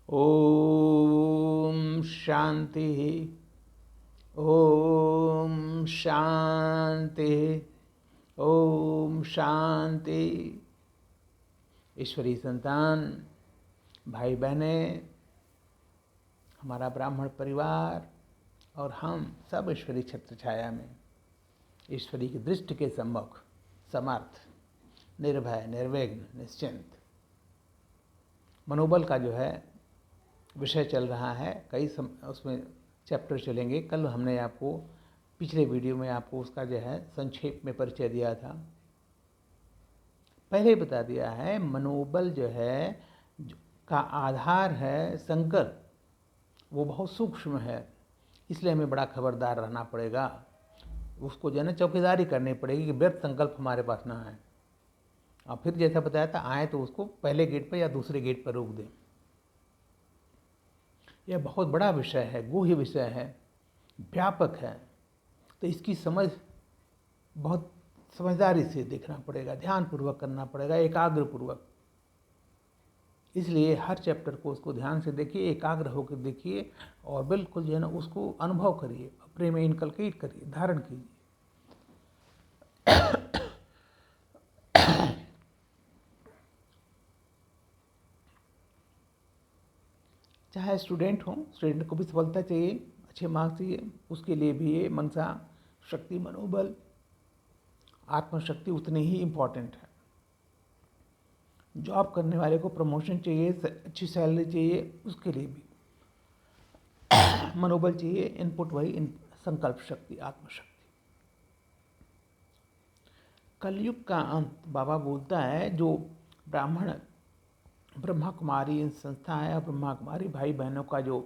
ओम शांति। ओम शांति। ओम शांति। ईश्वरी संतान, भाई बहने, हमारा ब्राह्मण परिवार और हम सब ईश्वरी छत्र छाया में ईश्वरी की दृष्टि के सम्मुख समर्थ, निर्भय, निर्विघ्न, निश्चिंत मनोबल का जो है विषय चल रहा है। उसमें चैप्टर चलेंगे। कल हमने आपको पिछले वीडियो में आपको उसका जो है संक्षेप में परिचय दिया था। पहले बता दिया है मनोबल जो है का आधार है संकल्प, वो बहुत सूक्ष्म है, इसलिए हमें बड़ा खबरदार रहना पड़ेगा। उसको जो है ना चौकीदारी करनी पड़ेगी कि व्यर्थ संकल्प हमारे पास ना आए। और फिर जैसा बताया था, आए तो उसको पहले गेट पर या दूसरे गेट पर रोक दें। यह बहुत बड़ा विषय है, गूढ़ विषय है, व्यापक है, तो इसकी समझ बहुत समझदारी से देखना पड़ेगा, ध्यानपूर्वक करना पड़ेगा, एकाग्रपूर्वक। इसलिए हर चैप्टर को उसको ध्यान से देखिए, एकाग्र होकर देखिए और बिल्कुल जो है ना उसको अनुभव करिए, अपने में इनकलकेट करिए, धारण कीजिए। चाहे स्टूडेंट हो, स्टूडेंट को भी सफलता चाहिए, अच्छे मार्क्स चाहिए, उसके लिए भी ये मनसा शक्ति, मनोबल, आत्मशक्ति उतनी ही इम्पॉर्टेंट है। जॉब करने वाले को प्रमोशन चाहिए, अच्छी सैलरी चाहिए, उसके लिए भी मनोबल चाहिए। इनपुट वही संकल्प शक्ति, आत्मशक्ति। कलयुग का अंत बाबा बोलता है, जो ब्राह्मण ब्रह्मा कुमारी संस्था है और ब्रह्मा कुमारी भाई बहनों का जो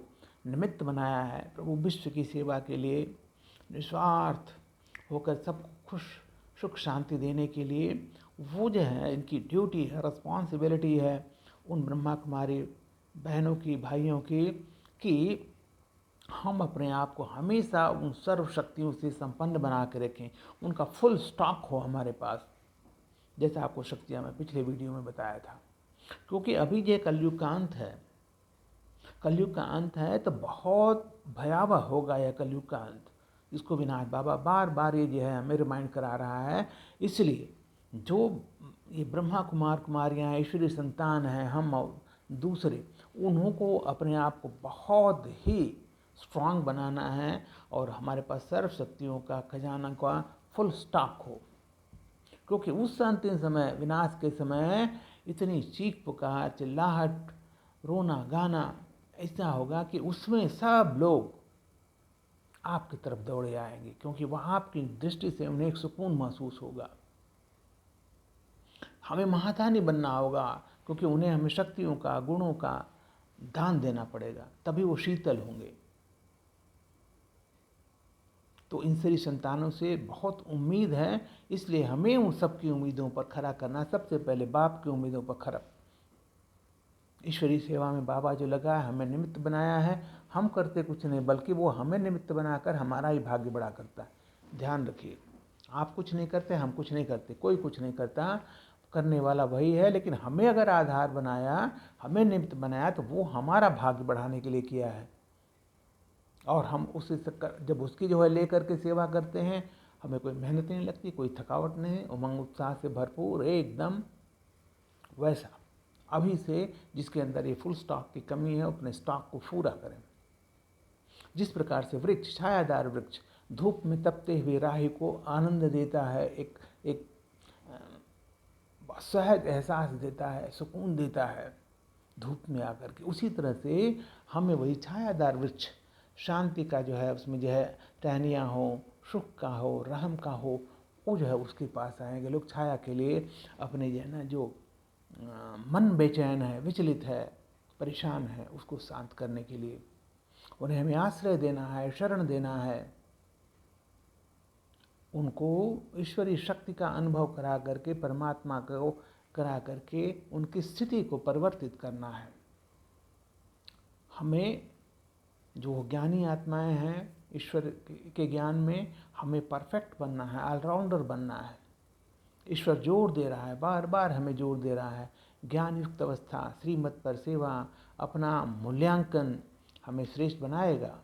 निमित्त बनाया है प्रभु विश्व की सेवा के लिए, निस्वार्थ होकर सबको खुश सुख शांति देने के लिए, वो जो है इनकी ड्यूटी है, रिस्पॉन्सिबिलिटी है उन ब्रह्मा कुमारी बहनों की, भाइयों की, कि हम अपने आप को हमेशा उन सर्व शक्तियों से संपन्न बना के रखें, उनका फुल स्टॉक हो हमारे पास, जैसा आपको शक्तियाँ मैं पिछले वीडियो में बताया था। क्योंकि अभी ये कलयुग का अंत है, कलयुग का अंत है तो बहुत भयावह होगा यह कलयुग का अंत। इसको विनाश बाबा बार बार ये जो है हमें रिमाइंड करा रहा है। इसलिए जो ये ब्रह्मा कुमार कुमारियाँ ईश्वरी संतान हैं, हम और दूसरे, उन्हों को अपने आप को बहुत ही स्ट्रांग बनाना है और हमारे पास सर्व शक्तियों का खजाना का फुल स्टॉक हो। क्योंकि उस अंतिम समय, विनाश के समय, इतनी चीख पुकार, चिल्लाहट, रोना गाना ऐसा होगा कि उसमें सब लोग आपकी तरफ दौड़े आएंगे, क्योंकि वहाँ आपकी दृष्टि से उन्हें एक सुकून महसूस होगा। हमें महादानी बनना होगा, क्योंकि उन्हें हमें शक्तियों का, गुणों का दान देना पड़ेगा, तभी वो शीतल होंगे। तो इन सारी संतानों से बहुत उम्मीद है, इसलिए हमें उन सबकी उम्मीदों पर खरा करना। सबसे पहले बाप की उम्मीदों पर खरा। ईश्वरी सेवा में बाबा जो लगा है, हमें निमित्त बनाया है, हम करते कुछ नहीं, बल्कि वो हमें निमित्त बनाकर हमारा ही भाग्य बड़ा करता है। ध्यान रखिए, आप कुछ नहीं करते, हम कुछ नहीं करते, कोई कुछ नहीं करता, करने वाला वही है। लेकिन हमें अगर आधार बनाया, हमें निमित्त बनाया, तो वो हमारा भाग्य बढ़ाने के लिए किया है। और हम उसे जब उसकी जो है लेकर के सेवा करते हैं, हमें कोई मेहनत नहीं लगती, कोई थकावट नहीं, उमंग उत्साह से भरपूर एकदम वैसा। अभी से जिसके अंदर ये फुल स्टॉक की कमी है, अपने स्टॉक को पूरा करें। जिस प्रकार से वृक्ष, छायादार वृक्ष, धूप में तपते हुए राही को आनंद देता है, एक सहज एहसास देता है, सुकून देता है धूप में आकर के, उसी तरह से हमें वही छायादार वृक्ष शांति का जो है, उसमें जो है टहनियाँ हो, सुख का हो, रहम का हो, वो जो है उसके पास आएंगे लोग छाया के लिए। अपने जो है ना जो मन बेचैन है, विचलित है, परेशान है, उसको शांत करने के लिए उन्हें हमें आश्रय देना है, शरण देना है। उनको ईश्वरीय शक्ति का अनुभव करा करके, परमात्मा को करा करके उनकी स्थिति को परिवर्तित करना है। हमें जो ज्ञानी आत्माएं हैं, ईश्वर के ज्ञान में हमें परफेक्ट बनना है, ऑलराउंडर बनना है। ईश्वर जोर दे रहा है, बार बार हमें जोर दे रहा है। ज्ञान युक्त अवस्था, श्रीमत पर सेवा, अपना मूल्यांकन हमें श्रेष्ठ बनाएगा।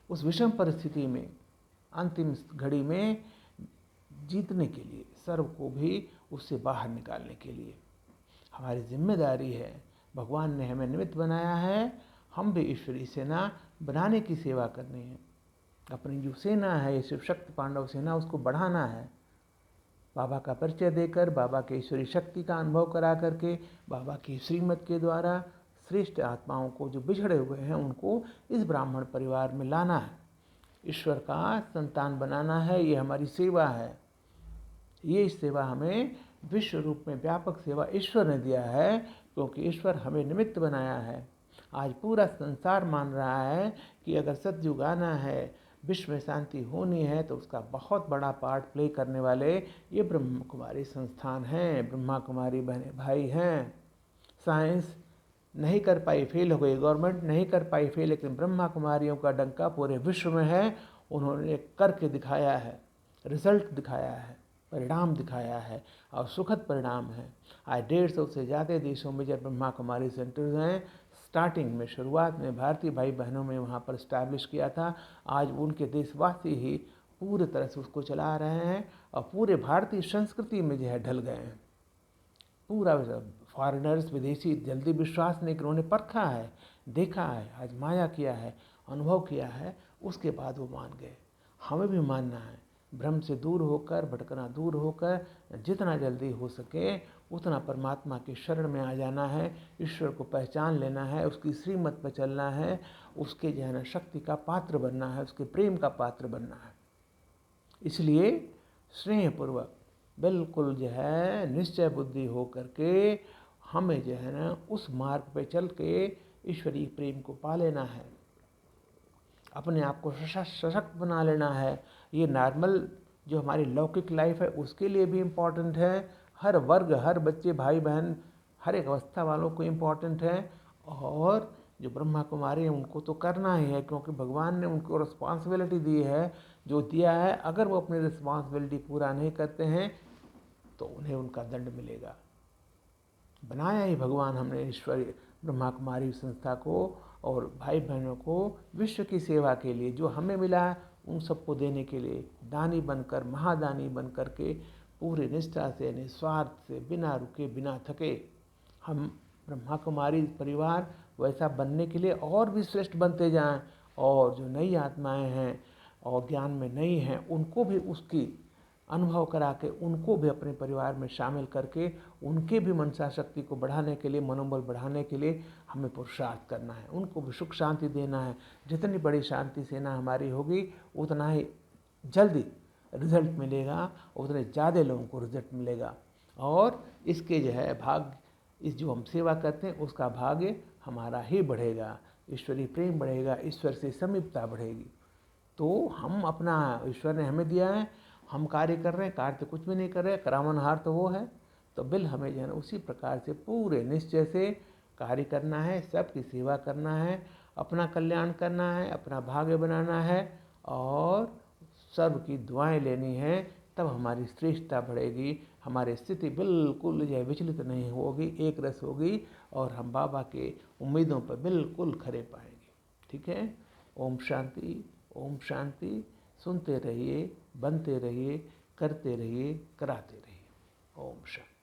उस विषम परिस्थिति में अंतिम घड़ी में जीतने के लिए, सर्व को भी उससे बाहर निकालने के लिए हमारी जिम्मेदारी है। भगवान ने हमें निमित्त बनाया है, हम भी ईश्वरीय सेना बनाने की सेवा करनी है। अपनी जो सेना है, ये शिव शक्ति पांडव सेना, उसको बढ़ाना है। बाबा का परिचय देकर, बाबा के ईश्वरीय शक्ति का अनुभव करा करके, बाबा की श्रीमत के द्वारा श्रेष्ठ आत्माओं को जो बिछड़े हुए हैं उनको इस ब्राह्मण परिवार में लाना है, ईश्वर का संतान बनाना है। ये हमारी सेवा है। ये सेवा हमें विश्व रूप में व्यापक सेवा ईश्वर ने दिया है, क्योंकि ईश्वर हमें निमित्त बनाया है। आज पूरा संसार मान रहा है कि अगर सतयुग आना है, विश्व में शांति होनी है, तो उसका बहुत बड़ा पार्ट प्ले करने वाले ये ब्रह्म कुमारी संस्थान हैं, ब्रह्मा कुमारी बहने भाई हैं। साइंस नहीं कर पाई, फेल हो गई, गवर्नमेंट नहीं कर पाई फेल, लेकिन ब्रह्मा कुमारियों का डंका पूरे विश्व में है। उन्होंने करके दिखाया है, रिजल्ट दिखाया है, परिणाम दिखाया है, और सुखद परिणाम है। आज 150 से ज़्यादा देशों में जब ब्रह्मा कुमारी सेंटर्स हैं, स्टार्टिंग में, शुरुआत में भारतीय भाई बहनों में वहाँ पर इस्टेब्लिश किया था। आज उनके देशवासी ही पूरी तरह से उसको चला रहे हैं और पूरे भारतीय संस्कृति में जो है ढल गए हैं। पूरा फॉरेनर्स, विदेशी जल्दी विश्वास नहीं, उन्होंने परखा है, देखा है, आजमाया किया है, अनुभव किया है, उसके बाद वो मान गए। हमें भी मानना है, भ्रम से दूर होकर, भटकना दूर होकर, जितना जल्दी हो सके उतना परमात्मा के शरण में आ जाना है, ईश्वर को पहचान लेना है, उसकी श्रीमत पर चलना है, उसके जो है ना शक्ति का पात्र बनना है, उसके प्रेम का पात्र बनना है। इसलिए स्नेहपूर्वक बिल्कुल जो है निश्चय बुद्धि हो करके हमें जो है ना उस मार्ग पे चल के ईश्वरीय प्रेम को पा लेना है, अपने आप को सशक्त बना लेना है। ये नॉर्मल जो हमारी लौकिक लाइफ है उसके लिए भी इम्पॉर्टेंट है। हर वर्ग, हर बच्चे, भाई बहन, हर एक अवस्था वालों को इम्पॉर्टेंट है। और जो ब्रह्मा कुमारी हैं उनको तो करना ही है, क्योंकि भगवान ने उनको रिस्पॉन्सिबिलिटी दी है, जो दिया है। अगर वो अपनी रिस्पॉन्सिबिलिटी पूरा नहीं करते हैं तो उन्हें उनका दंड मिलेगा। बनाया ही भगवान हमने ईश्वरीय ब्रह्मा कुमारी संस्था को और भाई बहनों को विश्व की सेवा के लिए, जो हमें मिला है उन सबको देने के लिए दानी बनकर, महादानी बन करके पूरी निष्ठा से, निस्वार्थ से, बिना रुके, बिना थके हम ब्रह्मा कुमारी परिवार वैसा बनने के लिए और भी श्रेष्ठ बनते जाएं। और जो नई आत्माएं हैं और ज्ञान में नई हैं उनको भी उसकी अनुभव करा के, उनको भी अपने परिवार में शामिल करके, उनके भी मनसा शक्ति को बढ़ाने के लिए, मनोबल बढ़ाने के लिए हमें पुरुषार्थ करना है, उनको भी सुख शांति देना है। जितनी बड़ी शांति सेना हमारी होगी उतना ही जल्दी रिजल्ट मिलेगा, उतने ज़्यादा लोगों को रिजल्ट मिलेगा। और इसके जो है भाग्य, इस जो हम सेवा करते हैं उसका भाग्य हमारा ही बढ़ेगा, ईश्वरीय प्रेम बढ़ेगा, ईश्वर से समीपता बढ़ेगी। तो हम अपना, ईश्वर ने हमें दिया है, हम कार्य कर रहे हैं, कार्य तो कुछ भी नहीं कर रहे, करावनहार तो वो है। तो बिल हमें जो है उसी प्रकार से पूरे निश्चय से कार्य करना है, सबकी सेवा करना है, अपना कल्याण करना है, अपना भाग्य बनाना है और सर्व की दुआएं लेनी है। तब हमारी श्रेष्ठता बढ़ेगी, हमारी स्थिति बिल्कुल जो है विचलित नहीं होगी, एक रस होगी और हम बाबा के उम्मीदों पर बिल्कुल खरे पाएंगे। ठीक है। ओम शांति, ओम शांति। सुनते रहिए, बनते रहिए, करते रहिए, कराते रहिए। ओम शांति।